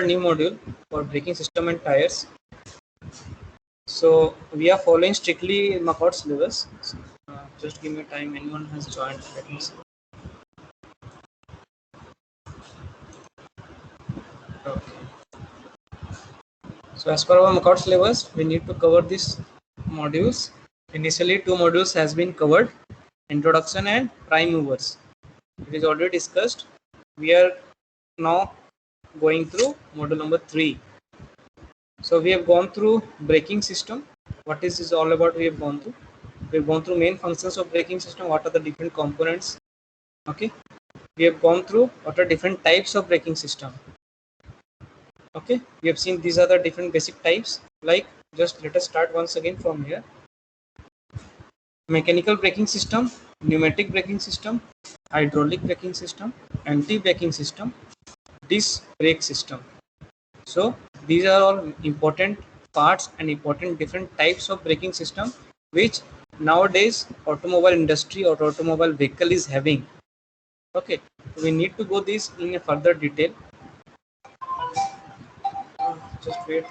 new module for braking system and tires. So we are following strictly MACOT syllabus. Just give me time. Anyone has joined? Let me see. Okay. So as per our MACOT syllabus, we need to cover these modules. Initially, 2 modules has been covered: introduction and prime movers. It is already discussed. We are now going through module number 3. So we have gone through braking system. What is this all about? We have gone through. We have gone through main functions of braking system. What are the different components? Okay. We have gone through what are different types of braking system. Okay. We have seen these are the different basic types. Like, just let us start once again from here. Mechanical braking system, pneumatic braking system, hydraulic braking system, anti-braking system, disc brake system. So these are all important parts and important different types of braking system which nowadays automobile industry or automobile vehicle is having. Okay, we need to go this in a further detail. Just wait.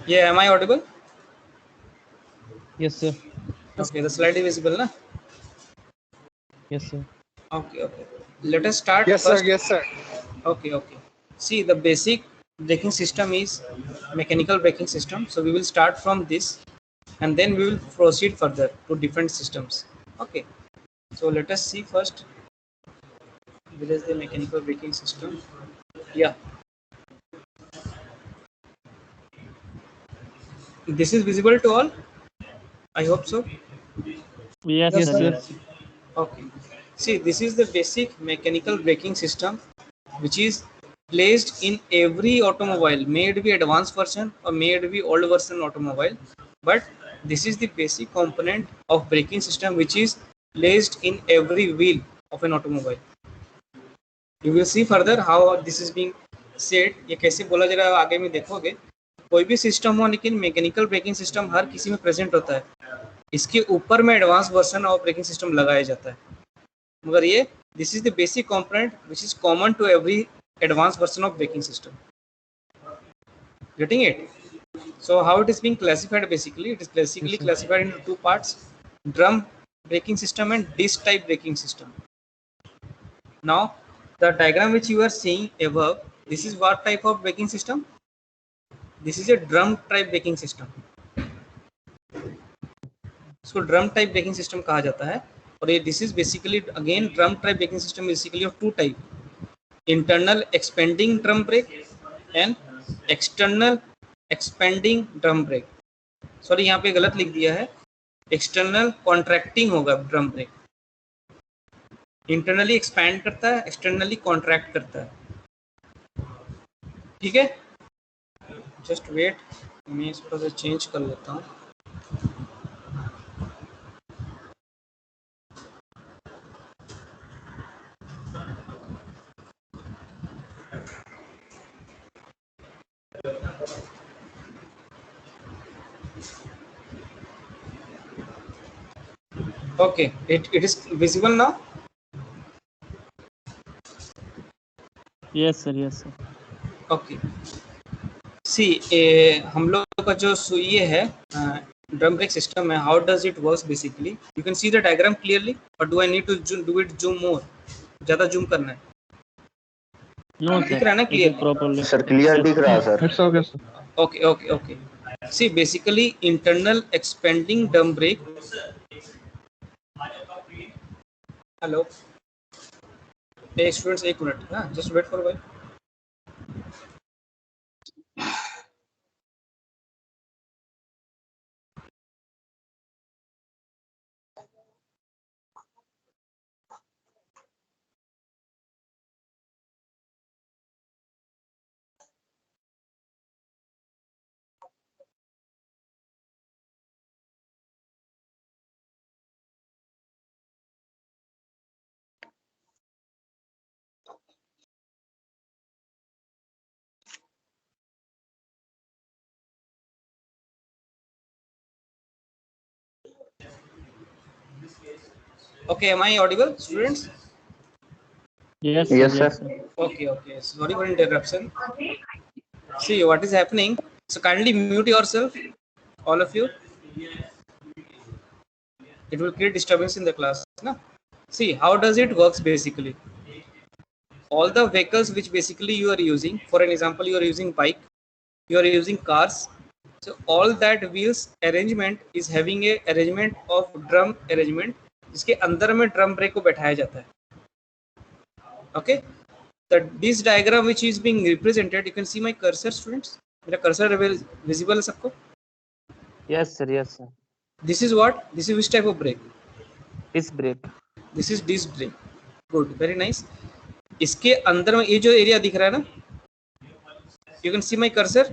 Yeah, am I audible? Yes, sir. Okay, the slide is visible, na? Yes, sir. Okay, okay. Let us start Yes, first. sir. Yes, sir. Okay, okay. See, the basic braking system is mechanical braking system. So we will start from this and then we will proceed further to different systems. Okay. So let us see first. This is the mechanical braking system. Yeah. This is visible to all? I hope so. Yes, Yes, yes, sir. sir. Okay. See, this is the basic mechanical braking system which is placed in every automobile, may it be advanced version or may it be old version automobile. But this is the basic component of braking system which is placed in every wheel of an automobile. You will see further how this is being said. ये कैसे बोला जा रहा है आगे में देखोगे. कोई भी सिस्टम हो लेकिन मैकेनिकल ब्रेकिंग सिस्टम हर किसी में प्रेजेंट होता है. इसके ऊपर में advance version of braking system लगाया जाता है. मगर ये this is the basic component which is common to every advance version of braking system. Getting it? So how it is being classified? Basically, it is basically Yes, sir. classified into 2 parts: drum braking system and disc type braking system. Now, the diagram which you are seeing above, this is what type of braking system? This is a drum type braking system. इसको drum type braking system कहा जाता है. और ये this is basically again drum type braking system basically of 2 type: internal expanding drum brake and external expanding drum brake. Sorry, यहाँ पे गलत लिख दिया है. एक्सटर्नल कॉन्ट्रैक्टिंग होगा ड्रम ब्रेक. इंटरनली एक्सपैंड करता है, एक्सटर्नली कॉन्ट्रैक्ट करता है. ठीक है, जस्ट वेट, मैं इसको चेंज कर लेता हूँ. Okay, it is visible now. Yes, sir. Yes, sir. Okay. सी हम लोग का जो ये है ड्रम ब्रेक सिस्टम है, how does it works basically, you can see the diagram clearly और do I need to do it zoom more, ज़्यादा zoom करना है? No, दिख sir. रहा है ना It is clearly? properly. Sir clear Yes. दिख रहा है sir. It's okay, sir. Okay okay okay. See basically internal expanding drum brake, hello students एक मिनट, हाँ just wait for while. Okay, am I audible, students? Yes, sir. Yes, sir. Yes, sir. Okay, okay. Sorry for interruption. See what is happening. So kindly mute yourself, all of you. It will create disturbance in the class. Na? See how does it works basically. All the vehicles which basically you are using, for an example, you are using bike, you are using cars. So all that wheels arrangement is having a arrangement of drum arrangement, जिसके अंदर में drum brake को बैठाया जाता है. Okay. This diagram which is being represented, you can see my cursor, students. मेरा cursor visible है सबको? Yes, sir. Yes, sir. This is what? This is which type of brake? Disc brake. This is disc brake. Good, very nice. इसके अंदर में ये जो area दिख रहा है ना, you can see my cursor.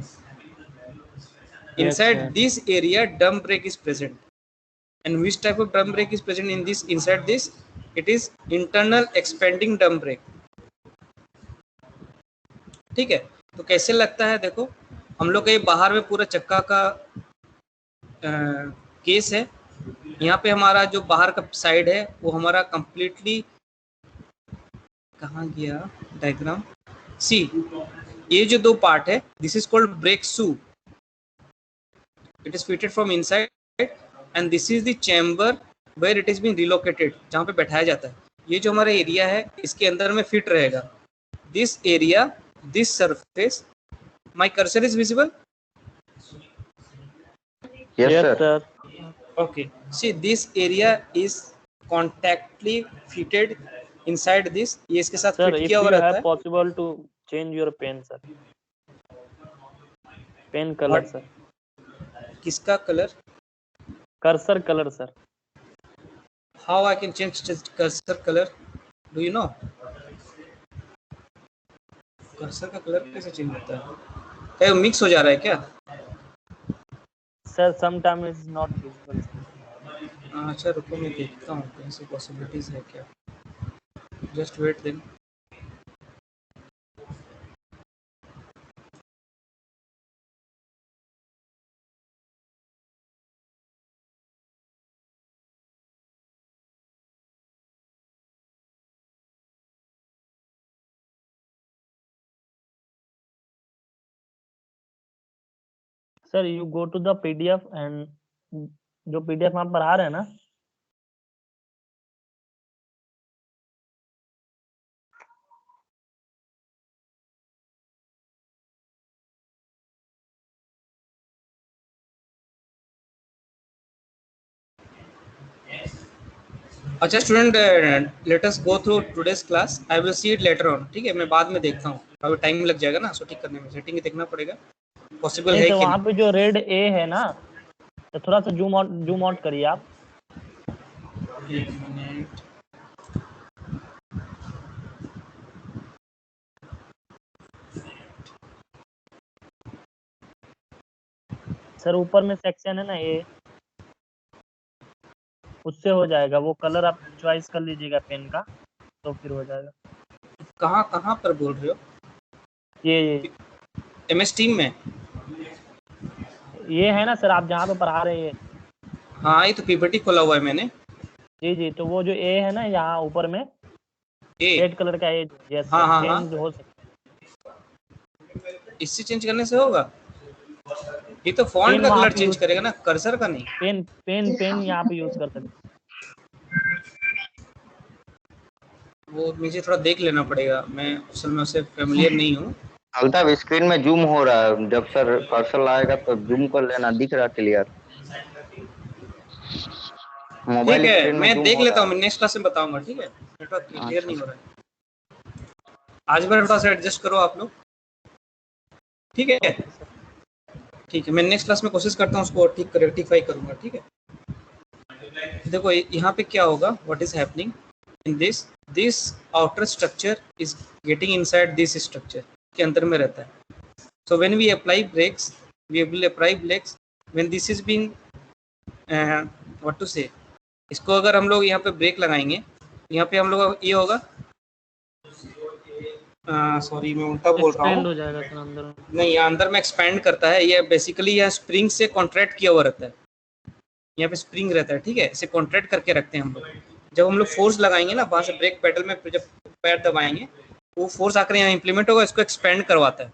Inside sir. this area, drum brake is present. And which type of drum brake is present in this? Inside this, it is internal expanding drum brake. ठीक है, तो कैसे लगता है देखो, हम लोग का ये बाहर में पूरा चक्का का केस है, यहाँ पे हमारा जो बाहर का साइड है वो हमारा कंप्लीटली, कहाँ गया डायग्राम? सी ये जो दो पार्ट है, this is called brake shoe, it is fitted from inside and this is the chamber where it is been relocated, जहाँ पे बैठाया जाता है. ये जो हमारा एरिया है इसके अंदर में फिट रहेगा. This area, this surface, my cursor is visible? Yes, sir. Okay, see this area is contactly fitted inside this. ये इसके साथ Sir, फिट if किया हुआ you रहता have है. possible to change your pen, sir. Pen color, What? sir. किसका colour? Cursor color, sir. How I can change cursor color? Do you know? Cursor का colour कैसे चेंज होता है? क्या मिक्स हो जा रहा है क्या? Sir, sometimes it's not visible. अच्छा रुको मैं देखता हूँ कहीं से पॉसिबिलिटीज है क्या. Just wait then. Sir, you go to the PDF and जो PDF में आप पढ़ा रहे हैं ना, अच्छा student, late us go through today's class. I will see it later on. ठीक है, मैं बाद में देखता हूँ, अभी टाइम लग जाएगा ना, सो ठीक करने में सेटिंग देखना पड़ेगा पॉसिबल नहीं है तो कि वहाँ पे जो रेड ए है ना, तो थोड़ा सा जूम आउट करिए आप. एक मिनट. सर ऊपर में सेक्शन है ना ये, उससे हो जाएगा. वो कलर आप चॉइस कर लीजिएगा पेन का, तो फिर हो जाएगा. कहाँ कहाँ पर बोल रहे हो? ये MS टीम में? ये है ना सर, आप जहाँ पे पढ़ा रहे हैं. हाँ, ये तो PPT खोला हुआ है मैंने. जी जी, तो वो जो ए है ना यहाँ ऊपर में ए, रेड कलर का ए, यस हाँ सर, हाँ हाँ, चेंज हो सकता इससे चेंज करने से होगा? ये तो है। फॉन्ट पेन का वहाँ कलर पे चेंज यूज, करेगा ना, कर्सर का नहीं। पेन पेन पेन यहाँ पे यूज कर सकते वो मुझे थोड़ा देख लेना पड़ेगा, मैं असल में उससे फेमिलियर नहीं हूँ। अल्ताफ स्क्रीन में जूम हो रहा है, जब सर कर्सर लाएगा तो जूम कर लेना, दिख रहा क्लियर। ठीक मोबाइल है, स्क्रीन में मैं जूम देख हो लेता रहा हूँ, है। मैं नेक्स्ट क्लास में बताऊंगा, ठीक है? नेटवर्क क्लियर अच्छा नहीं हो रहा है, आज बार थोड़ा सा एडजस्ट करो आप लोग, ठीक है? Okay sir. ठीक है, मैं नेक्स्ट क्लास में कोशिश करता हूँ उसको ठीक रेक्टिफाई करूंगा, ठीक है? देखो यहाँ पे क्या होगा, what is happening in this, this outer structure is getting inside this structure के अंदर में रहता है। So when we apply brakes, we will apply brakes when this is being what to say, इसको अगर हम लोग यहाँ पे ब्रेक लगाएंगे, यहाँ पे हम लोग ये होगा, सॉरी मैं उल्टा बोल रहा एक्सपेंड हूँ, हो जाएगा सर अंदर में। नहीं यहाँ अंदर में एक्सपैंड करता है, ये बेसिकली यहाँ स्प्रिंग से कॉन्ट्रैक्ट किया हुआ रहता है, यहाँ पे स्प्रिंग रहता है, ठीक है? इसे कॉन्ट्रैक्ट करके रखते हैं हम लोग। जब हम लोग फोर्स लगाएंगे ना वहाँ से ब्रेक पेडल में, जब पैर दबाएंगे वो फोर्स आकर यहाँ इंप्लीमेंट होगा, इसको एक्सपेंड करवाता है।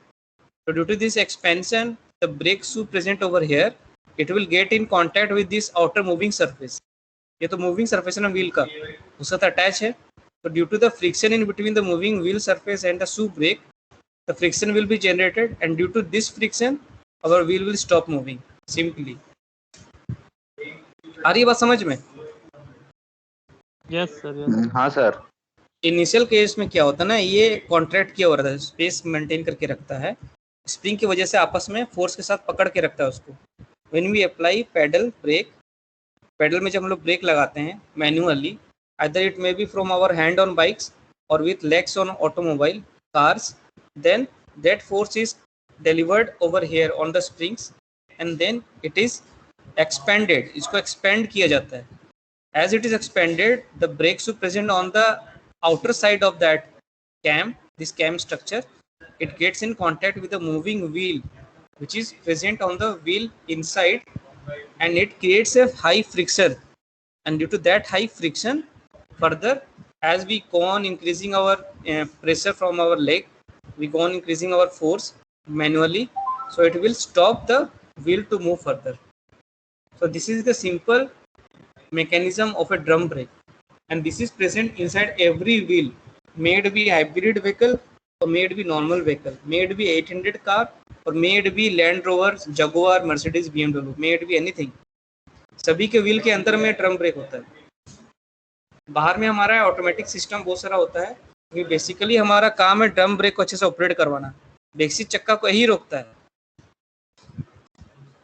तो due to this expansion the brake shoe present over here, it will get in contact with this outer moving surface. ये तो मूविंग सरफेस है ना व्हील का, उसके साथ अटैच है। तो due to the friction in between the moving wheel surface and the shoe brake, the friction will be generated, and due to this friction our wheel will stop moving simply। आ रही है बात समझ में? Yes sir, yes. हाँ sir. Initial case में क्या होता है ना, ये कॉन्ट्रैक्ट किया हुआ रहता है, स्पेस मेंटेन करके रखता है, स्प्रिंग की वजह से आपस में फोर्स के साथ पकड़ के रखता है उसको। When we apply pedal brake, pedal में जब हम लोग ब्रेक लगाते हैं manually, either it may be from our hand on bikes or with legs on automobile cars, then that force is delivered over here on the springs and then it is expanded, इसको expand किया जाता है। As it is expanded, the brake shoe present on the outer side of that cam, this cam structure, it gets in contact with the moving wheel which is present on the wheel inside, and it creates a high friction, and due to that high friction further, as we go on increasing our pressure from our leg, we go on increasing our force manually, so it will stop the wheel to move further. So this is the simple mechanism of a drum brake, and this is present inside every wheel, made be hybrid vehicle or made be normal vehicle, made be 800 car or made be Land Rover, Jaguar, Mercedes, BMW, made be anything, सभी के wheel के अंदर में drum brake होता है। बाहर में हमारा ऑटोमेटिक सिस्टम बहुत सारा होता है, क्योंकि बेसिकली हमारा काम है ड्रम ब्रेक को अच्छे से ऑपरेट करवाना, बेसिक चक्का को यही रोकता है,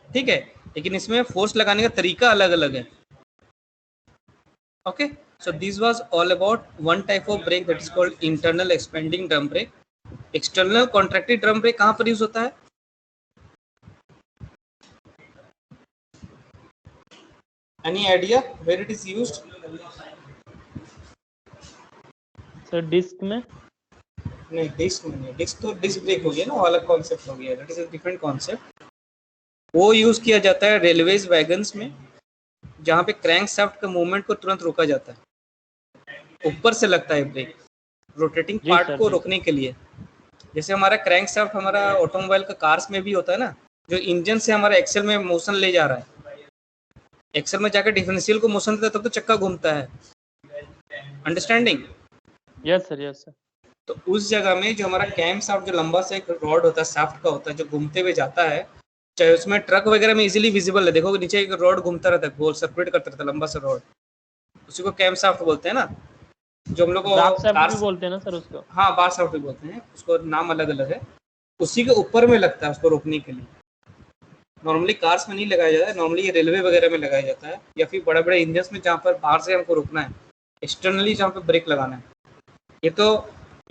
ठीक है? लेकिन इसमें फोर्स लगाने का तरीका अलग अलग है। Okay, so this was all about one type of brake that is called internal expanding drum brake. External contracted drum brake कहाँ पर यूज होता है? Any idea where it is used? Sir disc में? नहीं, डिस्क में नहीं, disc तो disc brake हो गया ना, वो अलग कॉन्सेप्ट हो गया, that is a different concept. वो यूज किया जाता है रेलवेज वैगन्स में, जहाँ पे क्रैंक शाफ्ट का मूवमेंट को तुरंत रोका जाता है, ऊपर से लगता है ब्रेक रोटेटिंग जी पार्ट सर, को जी। रोकने के लिए। जैसे हमारा क्रैंक शाफ्ट हमारा ऑटोमोबाइल का कार्स में भी होता है ना, जो इंजन से हमारा एक्सेल में मोशन ले जा रहा है, एक्सेल में जाकर डिफरेंशियल को मोशन देता है तब तो चक्का घूमता है, understanding? Yes sir, yes sir. तो उस जगह में जो हमारा कैम शाफ्ट जो लंबा सा एक रॉड होता है शाफ्ट का होता है, जो घूमते हुए जाता है, चाहे उसमें ट्रक वगैरह में इजीली विजिबल है, देखो नीचे एक रॉड घूमता रहता है, गोल सर्कुलेट करता रहता है, लंबा सा रॉड, उसी को कैम शाफ्ट बोलते हैं ना, जो हम लोग को ड्राफ्ट शाफ्ट भी कार्स, बोलते हैं ना सर उसको? हाँ बार शाफ्ट भी बोलते हैं उसको, नाम अलग अलग है। उसी के ऊपर में लगता है उसको रोकने के लिए। नॉर्मली कार्स में नहीं लगाया जाता है, नॉर्मली ये रेलवे वगैरह में लगाया जाता है, या फिर बड़े बड़े इंजन में जहाँ पर बाहर से हमको रोकना है, एक्सटर्नली जहाँ पे ब्रेक लगाना है। ये तो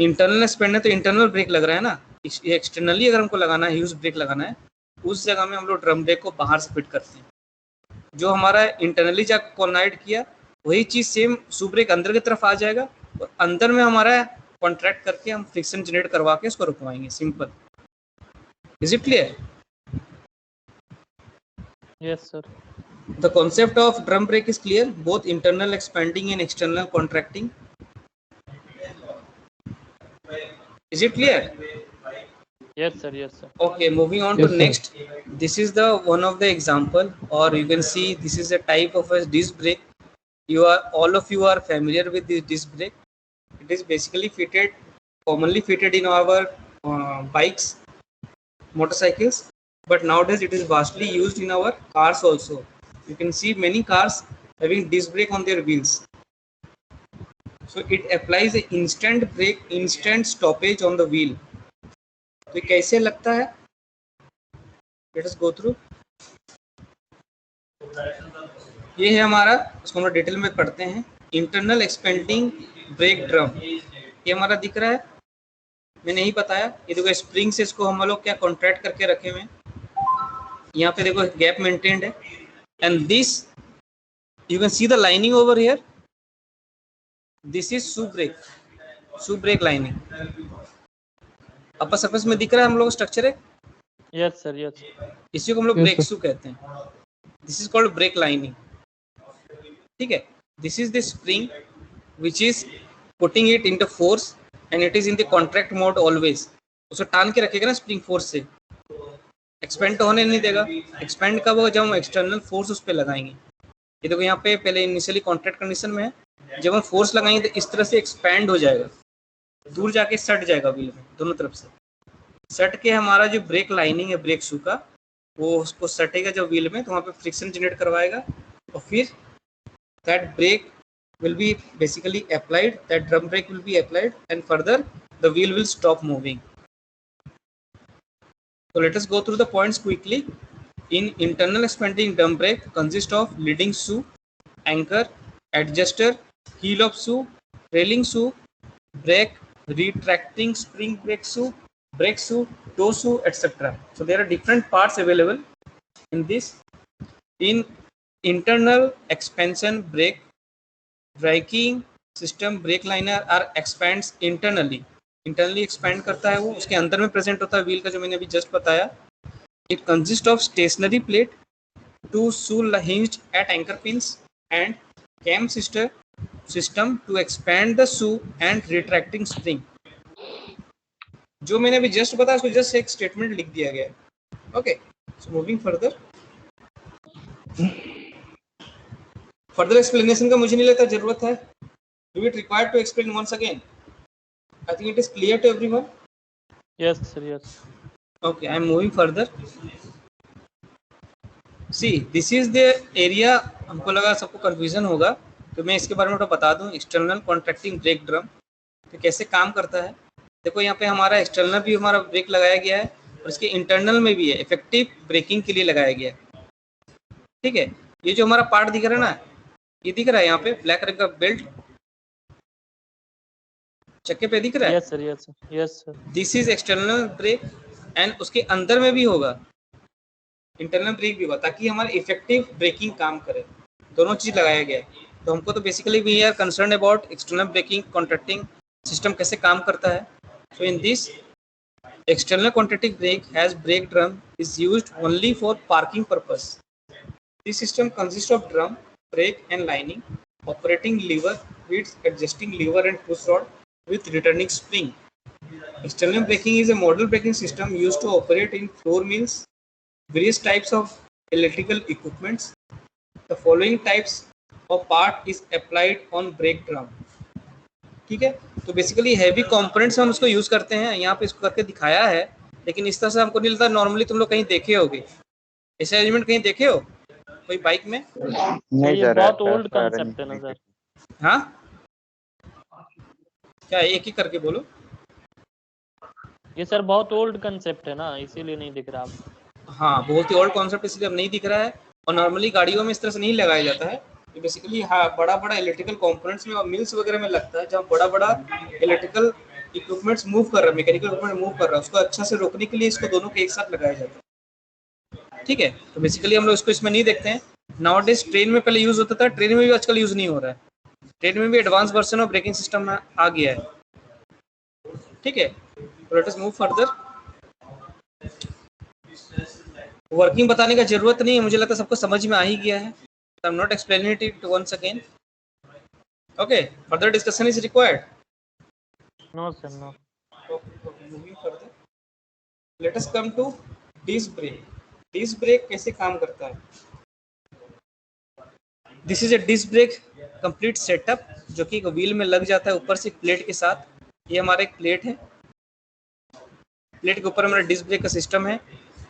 इंटरनल स्पेंड है तो इंटरनल ब्रेक लग रहा है ना, ये एक्सटर्नली अगर हमको लगाना है, ह्यूज ब्रेक लगाना है, उस जगह में हम लोग ड्रम ब्रेक को बाहर से फिट करते हैं। जो हमारा इंटरनली जाकर कॉर्नाइड किया वही चीज़ सेम शू ब्रेक अंदर की तरफ आ जाएगा, और अंदर में हमारा कॉन्ट्रैक्ट करके हम फ्रिक्शन जनरेट करवा के इसको रुकवाएंगे, simple. Is it clear? Yes sir. The concept of drum brake is clear, both internal expanding and external contracting. Is it clear? Yes, sir. Yes, sir. Okay, moving on Yes, to sir. next. This is the one of the example, or you can see this is a type of a disc brake. All of you are familiar with this disc brake. It is basically commonly fitted in our bikes, motorcycles, but nowadays it is vastly used in our cars also. You can see many cars having disc brake on their wheels. So it applies a instant brake, instant stoppage on the wheel. तो ये कैसे लगता है? Let us go through. ये है हमारा, इसको हम डिटेल में पढ़ते हैं. इंटरनल एक्सपेंडिंग ब्रेक ड्रम, ये हमारा दिख रहा है, मैंने नहीं बताया. ये देखो स्प्रिंग से इसको हम लोग क्या कॉन्ट्रैक्ट करके रखे हुए हैं. यहाँ पे देखो गैप मेंटेन्ड है. And this you can see the lining over here. This is shoe break lining. Upper surface में दिख रहा है हम लोग स्ट्रक्चर है. Yes, sir. Yes. इसी को हम लोग Yes, ब्रेक sir. शू कहते हैं. This is called break lining. ठीक है. This is the spring which is putting it in the force and it is in the contract mode always. उसे टान के रखेगा ना स्प्रिंग फोर्स से, एक्सपेंड तो होने नहीं देगा. एक्सपेंड कब होगा? जब हम एक्सटर्नल फोर्स उस पर लगाएंगे. ये देखो यहाँ पे पहले इनिशियली कॉन्ट्रैक्ट कंडीशन में है, जब हम फोर्स लगाएंगे तो इस तरह से एक्सपैंड हो जाएगा, दूर जाके सट जाएगा व्हील में दोनों तरफ से. सट के हमारा जो ब्रेक लाइनिंग है ब्रेक शू का, वो उसको सटेगा जब व्हील में, तो वहाँ पे फ्रिक्शन जनरेट करवाएगा और फिर that brake will be basically applied, that drum brake will be applied, and further the wheel will stop moving. So let us go through the points quickly. In internal expanding drum brake consists of leading shoe, anchor, adjuster, heel of shoe, trailing shoe, brake, retracting spring brake shoe, toe shoe, etc. So there are different parts available in this. In internal expansion brake braking system, brake liner are expands internally expand करता है वो, उसके अंदर में present होता है wheel का, जो मैंने अभी जस्ट बताया. It consists of stationary plate, two shoe hinged at anchor pins, and cam system to expand the shoe and retracting spring. जो मैंने अभी जस्ट बताया उसको जस्ट एक स्टेटमेंट लिख दिया गया है. Okay, so moving further explanation का मुझे नहीं लगता जरूरत है. Do it required to explain once again? I think it is clear to everyone. Yes, sir. Yes. Okay, I am moving further. See, this is the area. हमको लगा सबको confusion होगा, तो मैं इसके बारे में थोड़ा बता दूं. एक्सटर्नल कॉन्ट्रैक्टिंग ब्रेक ड्रम तो कैसे काम करता है. देखो यहाँ पे हमारा एक्सटर्नल भी हमारा ब्रेक लगाया गया है और इसके इंटरनल में भी है, इफेक्टिव ब्रेकिंग के लिए लगाया गया है. ठीक है. ये जो हमारा पार्ट दिख रहा है ना, ये दिख रहा है यहाँ पे ब्लैक रंग का बेल्ट चक्के पे दिख रहा है. Yes, sir. Yes, sir. Yes, sir. This is external brake and उसके अंदर में भी होगा इंटरनल ब्रेक भी होगा, ताकि हमारा इफेक्टिव ब्रेकिंग काम करे. दोनों चीज लगाया गया है. तो हमको तो basically we are concern about external braking contracting system कैसे काम करता है. So in this external contracting brake has brake drum is used only for parking purpose. This system consist of drum, brake and lining, operating lever with adjusting lever and push rod with returning spring. External braking is a model braking system used to operate in floor mills, various types of electrical equipments. The following types of part is applied on brake drum. ठीक है. तो basically heavy components हम उसको use करते हैं. यहाँ पे इसको करके दिखाया है, लेकिन इस तरह से हमको नहीं लगता नॉर्मली तुम लोग कहीं देखे होगे. ऐसे अरेंजमेंट कहीं देखे हो कोई बाइक में? नहीं ये सर, बहुत ऐसा ओल्ड सारा कंसेप्ट है ना नहीं. सर. हाँ, क्या एक ही करके बोलो. ये सर बहुत ओल्ड कंसेप्ट है ना, इसीलिए नहीं दिख रहा आप. हाँ, बहुत ही ओल्ड कॉन्सेप्ट इसलिए अब नहीं दिख रहा है. और नॉर्मली गाड़ियों में इस तरह से नहीं लगाया जाता है. ये बेसिकली हाँ बड़ा बड़ा इलेक्ट्रिकल कंपोनेंट्स में और मिल्स वगैरह में लगता है, जहाँ बड़ा बड़ा इलेक्ट्रिकल इक्विपमेंट्स मूव कर रहा है, मैकेनिकल इक्विपमेंट मूव कर रहा है, उसको अच्छा से रोकने के लिए इसको दोनों के एक साथ लगाया जाता है. ठीक है. तो बेसिकली हम लोग इसको इसमें नहीं देखते हैं. नाउअडेज ट्रेन में पहले यूज होता था, ट्रेन में भी आजकल यूज नहीं हो रहा है. ट्रेन में भी advance version of braking system आ गया है. ठीक है. Let us move further. Working बताने का जरूरत नहीं है, मुझे लगता है सबको समझ में आ ही गया है. I am not explaining it once again. Okay, further discussion is required. No sir no. Okay, moving further. Let us come to disc brake. Disc brake कैसे काम करता है? This is a disc brake complete setup जो कि एक wheel में लग जाता है ऊपर से प्लेट के साथ. ये हमारा एक प्लेट है, प्लेट के ऊपर हमारा डिस्क ब्रेक का सिस्टम है.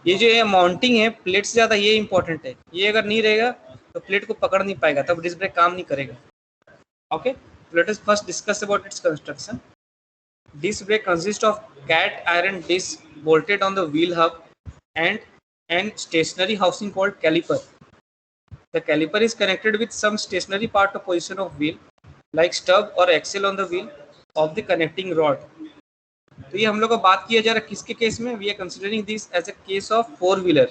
ये जो है माउंटिंग है प्लेट से ज़्यादा ये इंपॉर्टेंट है. ये अगर नहीं रहेगा तो प्लेट को पकड़ नहीं पाएगा, तब डिस्क ब्रेक काम नहीं करेगा. Okay, let us first discuss about its construction. Disc brake consists of cat iron disc bolted on the wheel hub and stationary housing called caliper. The caliper is connected with some stationary part of position of wheel like stub or axle on the wheel of the connecting rod. तो ये हम लोग का बात किया जा रहा है किसके केस में? We are considering this as a case of four wheeler,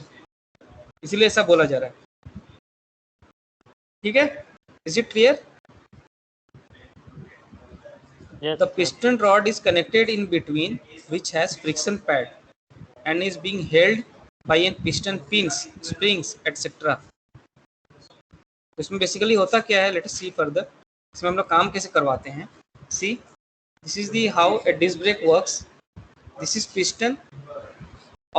इसीलिए ऐसा बोला जा रहा है. ठीक है, is it clear? Yes, The sir. piston rod is connected in between, which has friction pad and is being held by a piston pins, springs, etc. तो इसमें बेसिकली होता क्या है? Let us see further. इसमें हम लोग काम कैसे करवाते हैं. See, this is the how a disc brake works. This is piston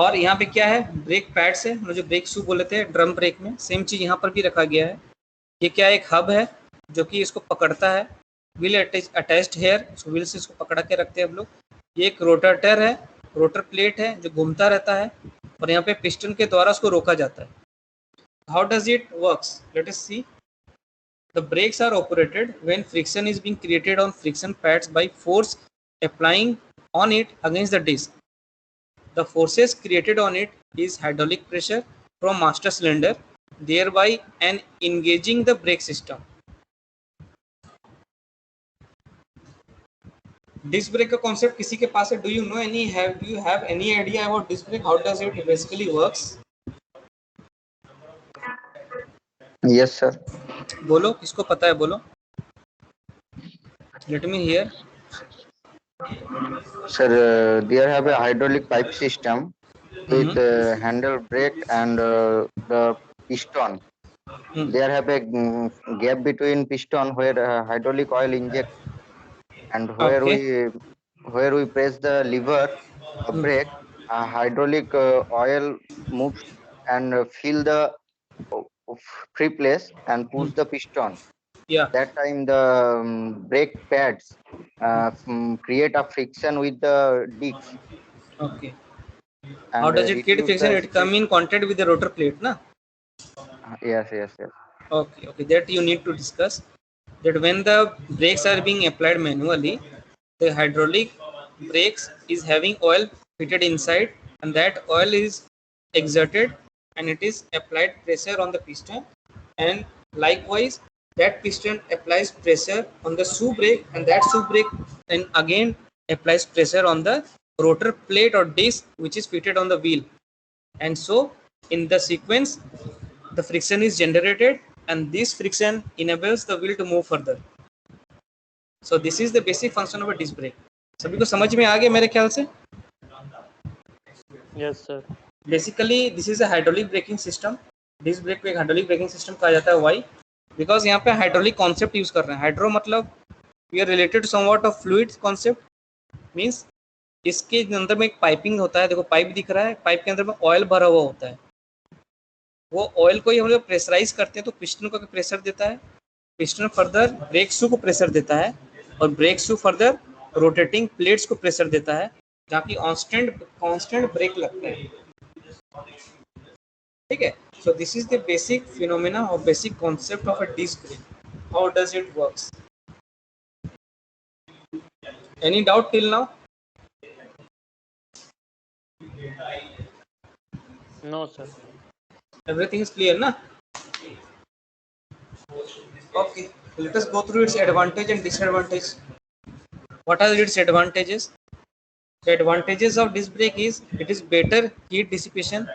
और यहाँ पे क्या है? ब्रेक पैड्स है, हम लोग जो ब्रेक शू बोले थे ड्रम ब्रेक में, सेम चीज़ यहाँ पर भी रखा गया है. ये क्या है? एक हब है जो कि इसको पकड़ता है. व्हील अटैच्ड हेयर, व्हील से इसको पकड़ा के रखते हैं हम लोग. ये एक रोटेटर है, रोटर प्लेट है जो घूमता रहता है और यहाँ पे पिस्टन के द्वारा उसको रोका जाता है. How does it works? Let us see. The brakes are operated when friction is being created on friction pads by force applying on it against the disc. The forces created on it is hydraulic pressure from master cylinder, thereby and engaging the brake system. Disc brake का concept किसी के पास है? Do you know any, have you have any idea about disc brake? How does it basically works? Yes sir. बोलो, किसको पता है बोलो. Let me here. Sir, there have a hydraulic pipe system with handle brake and the piston. There have a gap between piston where hydraulic oil inject, and where we press the lever brake, hydraulic oil moves and fill the free place and push the piston. Yeah. That time the brake pads create a friction with the disc. Okay. And How does it create reduce friction? the It come in contact with the rotor plate, na? Yes. Okay. That you need to discuss. That when the brakes are being applied manually, the hydraulic brakes is having oil fitted inside, and that oil is exerted and it is applied pressure on the piston, and likewise that piston applies pressure on the shoe brake, and that shoe brake then again applies pressure on the rotor plate or disc which is fitted on the wheel. And so in the sequence the friction is generated, and this friction enables the wheel to move further. So this is the basic function of a disc brake. सभी को समझ में आ गया मेरे ख्याल से? Yes, sir. Basically this is a hydraulic braking system. Disc brake को एक हाइड्रोलिक ब्रेकिंग सिस्टम कहा जाता है. वाई? बिकॉज यहाँ पे हाइड्रोलिक कॉन्सेप्ट यूज कर रहे हैं. हाइड्रो मतलब we are related to somewhat of fluid concept. Means इसके अंदर में एक पाइपिंग होता है. देखो पाइप दिख रहा है, पाइप के अंदर में ऑयल भरा हुआ होता है. वो ऑयल को ही हम लोग प्रेशराइज करते हैं तो पिस्टन को प्रेशर देता है. पिस्टन फर्दर ब्रेक शू को प्रेशर देता है और brake shoe further rotating plates को प्रेशर देता है, जहाँ की कांस्टेंट ब्रेक लगते हैं. ठीक है. So this is the basic phenomena और basic concept of a disc brake. How does it works? Any doubt till now? No, sir. Everything is clear, na? Okay, let us go through its advantage and disadvantage. What are its advantages? The advantages of disc brake is it is better heat dissipation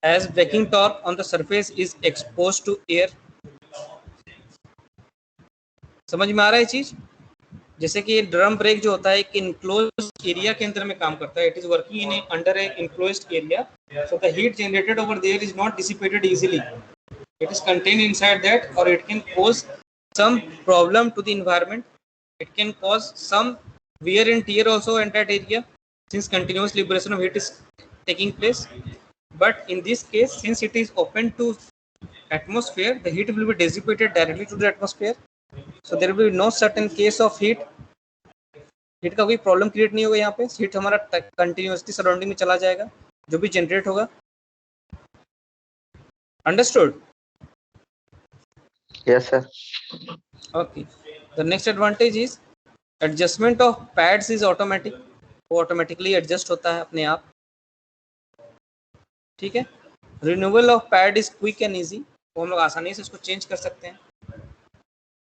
as braking torque on the surface is exposed to air. समझ में आ रहा है चीज? जैसे कि drum brake जो होता है एक इनक्लोज्ड एरिया के अंदर में काम करता है, it is working in under a enclosed area, so the heat generated over there is not dissipated easily, it is contained inside that, or it can cause some problem to the environment, it can cause some wear and tear also in that area since continuous liberation of heat is taking place. But in this case, since it is open to atmosphere, the heat will be dissipated directly to the atmosphere, so there will be no certain case of heat का कोई problem create नहीं होगा। यहाँ पे heat हमारा continuously surrounding में चला जाएगा, जो भी जनरेट होगा। Understood? Yes, sir. Okay. The next advantage is adjustment of pads is automatic, वो automatically adjust होता है अपने आप, ठीक है। Removal of pad is quick and easy, वो हम लोग आसानी से इसको चेंज कर सकते हैं।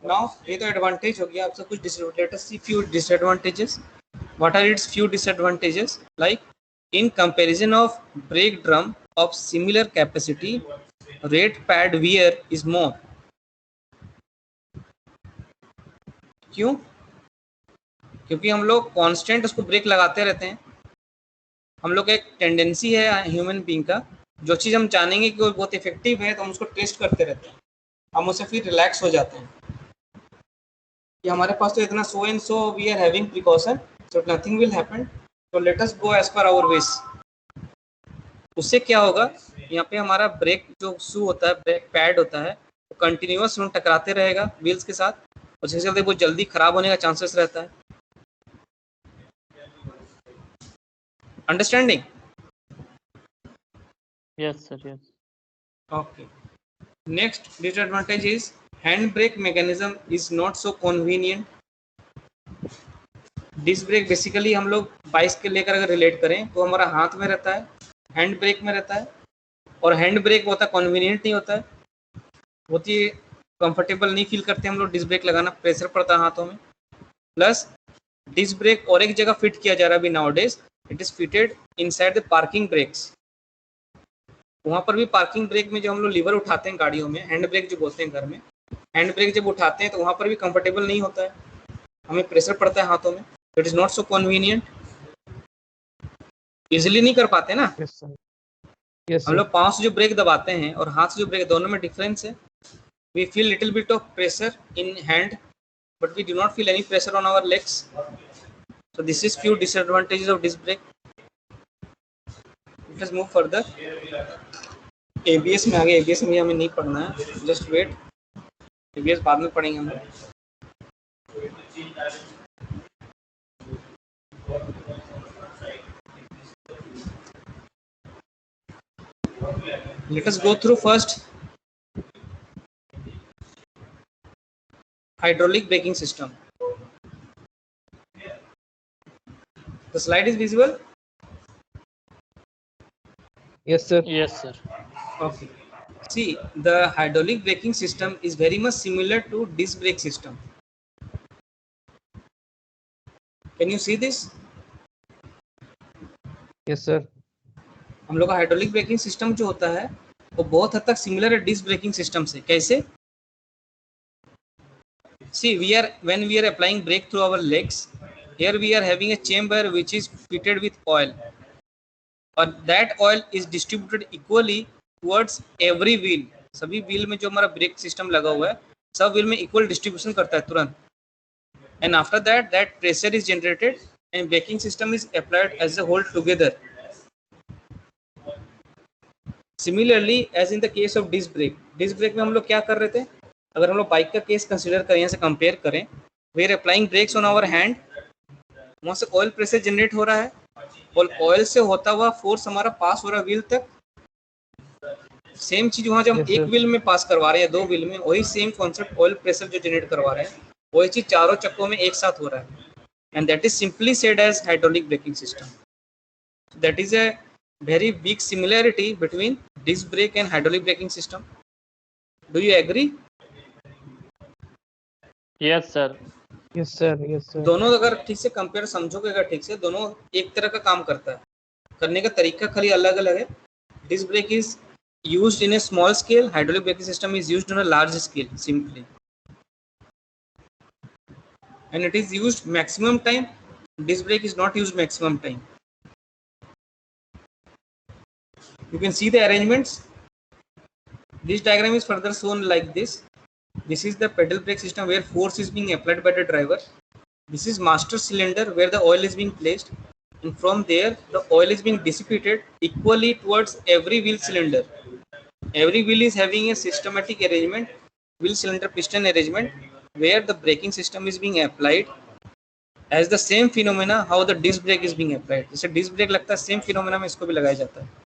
Now ये तो एडवांटेज हो गया, आपसे कुछ let us see few disadvantages. What are its few disadvantages? Like in comparison of brake drum of similar capacity, rate pad wear is more. क्यों? क्योंकि हम लोग कांस्टेंट उसको ब्रेक लगाते रहते हैं। हम लोग एक टेंडेंसी है ह्यूमन बीइंग का, जो चीज़ हम जानेंगे कि वो बहुत इफेक्टिव है तो हम उसको टेस्ट करते रहते हैं, हम उससे फिर रिलैक्स हो जाते हैं कि हमारे पास तो इतना so and so we are having precaution, so nothing will happen, तो let us go as per our wish. उससे क्या होगा, यहाँ पे हमारा ब्रेक जो शू होता है, ब्रेक पैड होता है, वो कंटिन्यूअस टकराते रहेगा व्हील्स के साथ, और जिसके चलते बहुत जल्दी खराब होने का चांसेस रहता है। Understanding? Yes, sir. Yes. Okay. Next disadvantage is hand brake mechanism is not so convenient. Disc brake basically हम लोग बाइक के लेकर अगर रिलेट करें तो हमारा हाथ में रहता है, हैंड ब्रेक में रहता है, और हैंड ब्रेक होता है कन्वीनियंट नहीं होता है, बहुत ही कंफर्टेबल नहीं फील करते हम लोग डिस्क ब्रेक लगाना, प्रेशर पड़ता है हाथों में। प्लस डिस्क ब्रेक और एक जगह फिट किया जा रहा है अभी nowadays, it is fitted inside the parking brakes. वहाँ पर भी पार्किंग ब्रेक में जो हम लोग लीवर उठाते हैं गाड़ियों में, हैंड ब्रेक जो बोलते हैं घर में, हैंड ब्रेक जब उठाते हैं तो वहाँ पर भी कंफर्टेबल नहीं होता है, हमें प्रेशर पड़ता है हाथों में, it is not so convenient, easily नहीं कर पाते ना। Yes, sir. Yes, हम sir. लोग पाँव से जो ब्रेक दबाते हैं और हाथ से जो ब्रेक, दोनों में डिफरेंस है। We feel little bit of pressure in hand but we do not feel any pressure on our legs, so this is few disadvantages of disc brake. Let us move further. ABS में आगे, ABS में हमें नहीं पढ़ना है, just wait, ABS बाद में पढ़ेंगे हम। Let us go through first hydraulic braking system. The slide is visible? Yes, sir. Yes, sir. Okay. See, the hydraulic braking system is very much similar to disc brake system. Can you see this? Yes, sir. हम लोग का hydraulic braking system जो होता है वो बहुत हद तक सिमिलर है डिस्क ब्रेकिंग सिस्टम से। कैसे? See, when we are applying brake through our legs, here we are having a chamber which is fitted with oil, और that oil is distributed equally towards every wheel. सभी wheel में जो हमारा brake system लगा हुआ है, सब wheel में इक्वल डिस्ट्रीब्यूशन करता है तुरंत, and after that pressure is generated and braking system is applied as a whole together. Similarly, as in the case of disc brake में हम लोग क्या कर रहे थे, अगर हम लोग बाइक का केस कंसिडर करें, यहाँ से कंपेयर करें, we are applying brakes on our hand, वहाँ से ऑयल प्रेशर जनरेट हो रहा है और ऑयल से होता हुआ फोर्स हमारा पास हो रहा है व्हील तक। सेम चीज वहाँ जब हम एक व्हील में पास करवा रहे हैं, दो व्हील में, वही सेम कॉन्सेप्ट ऑयल प्रेशर जो जनरेट करवा रहे हैं, वही चीज चारों चक्कों में एक साथ हो रहा है, and that is simply said as hydraulic braking system. That is a very big similarity between disc brake and hydraulic braking system. Do you agree? Yes, sir. Yes, sir. Yes, sir. दोनों अगर ठीक से compare समझोगे, अगर ठीक से, दोनों एक तरह का काम करता है, करने का तरीका खाली अलग अलग है। Disc brake is used in a small scale, hydraulic braking system is used on a large scale. Simply and it is used maximum time. Disc brake is not used maximum time. You can see the arrangements. This diagram is further shown like this. This is the pedal brake system where force is being applied by the driver. This is master cylinder where the oil is being placed, and from there the oil is being dissipated equally towards every wheel cylinder. Every wheel is having a systematic arrangement, wheel cylinder piston arrangement, where the braking system is being applied as the same phenomena how the disc brake is being applied. जैसे disc brake लगता है, same phenomena में इसको भी लगाया जाता है.